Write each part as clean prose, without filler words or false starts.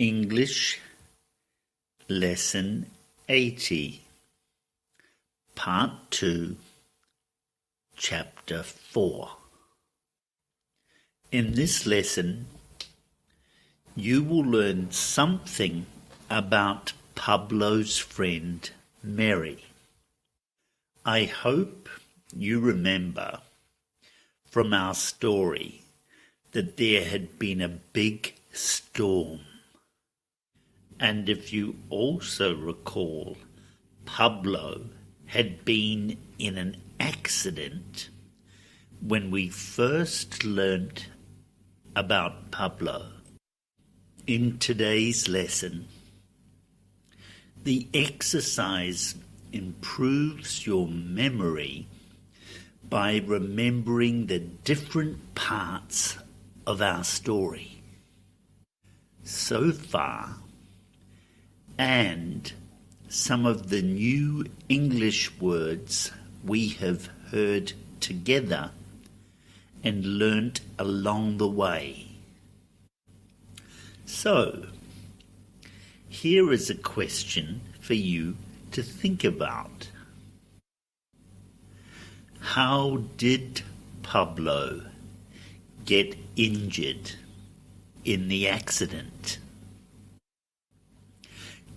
English Lesson 80, Part 2, Chapter 4. In this lesson, you will learn something about Pablo's friend Mary. I hope you remember from our story that there had been a big storm. And if you also recall, Pablo had been in an accident when we first learnt about Pablo. In today's lesson, the exercise improves your memory by remembering the different parts of our story. So far, and some of the new English words we have heard together and learnt along the way. So, here is a question for you to think about. How did Pablo get injured in the accident?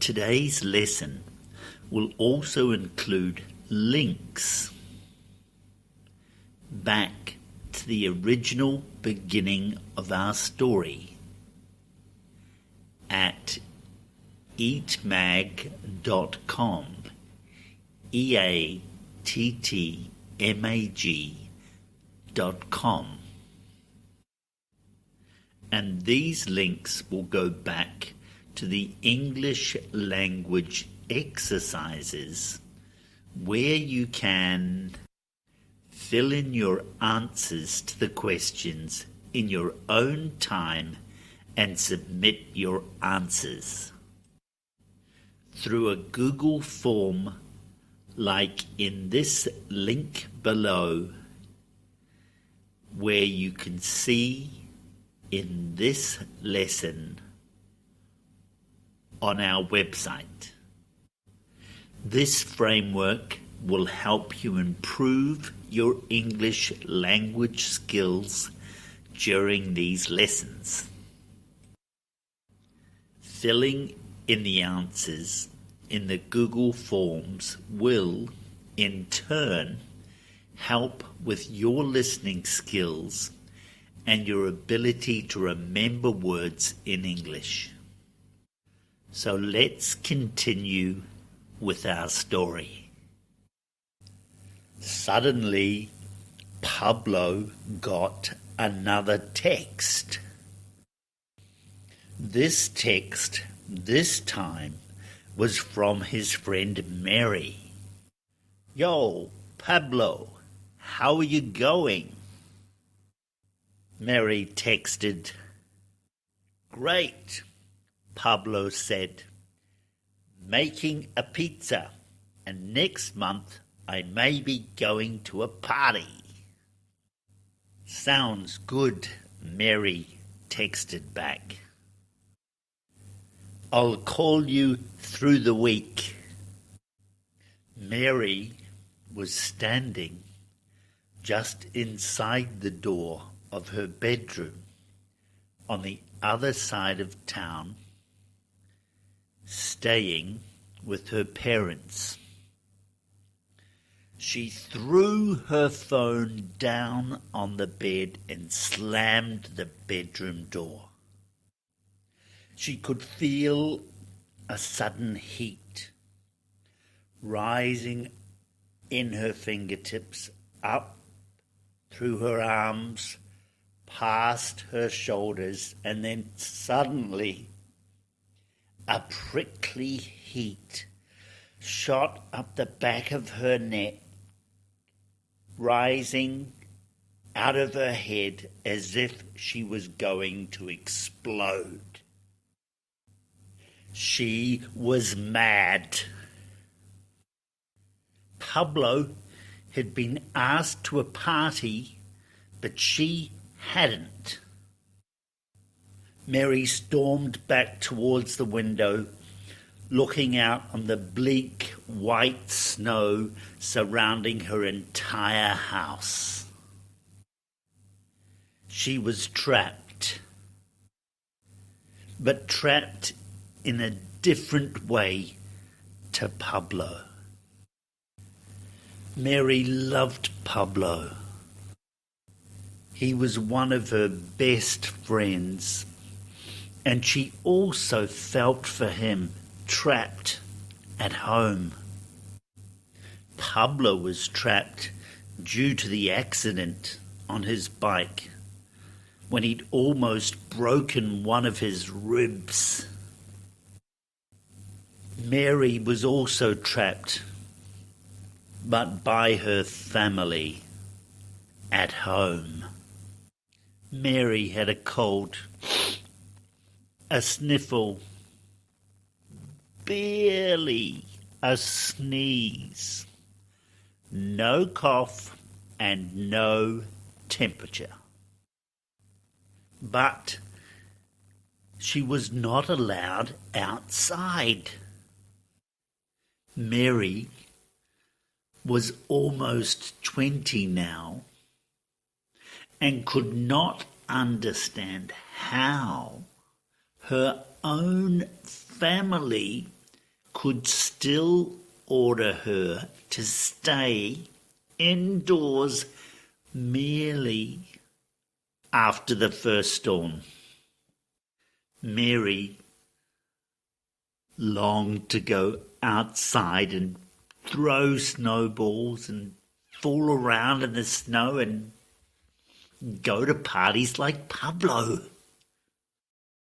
Today's lesson will also include links back to the original beginning of our story at eatmag.com, EATTMAG.com. And these links will go back to the English language exercises where you can fill in your answers to the questions in your own time and submit your answers through a Google form like in this link below, where you can see in this lesson on our website. This framework will help you improve your English language skills during these lessons. Filling in the answers in the Google Forms will, in turn, help with your listening skills and your ability to remember words in English. So let's continue with our story. Suddenly, Pablo got another text. This text, this time, was from his friend Mary. "Yo, Pablo, how are you going?" Mary texted. "Great," Pablo said. "Making a pizza, and next month I may be going to a party." "Sounds good," Mary texted back. "I'll call you through the week." Mary was standing just inside the door of her bedroom on the other side of town, staying with her parents. She threw her phone down on the bed and slammed the bedroom door. She could feel a sudden heat rising in her fingertips, up through her arms, past her shoulders, and then suddenly a prickly heat shot up the back of her neck, rising out of her head as if she was going to explode. She was mad. Pablo had been asked to a party, but she hadn't. Mary stormed back towards the window, looking out on the bleak white snow surrounding her entire house. She was trapped, but trapped in a different way to Pablo. Mary loved Pablo. He was one of her best friends, and she also felt for him trapped at home. Pablo was trapped due to the accident on his bike when he'd almost broken one of his ribs. Mary was also trapped, but by her family at home. Mary had a cold, a sniffle, barely a sneeze, no cough and no temperature. But she was not allowed outside. Mary was almost 20 now and could not understand how her own family could still order her to stay indoors merely after the first storm. Mary longed to go outside and throw snowballs and fool around in the snow and go to parties like Pablo.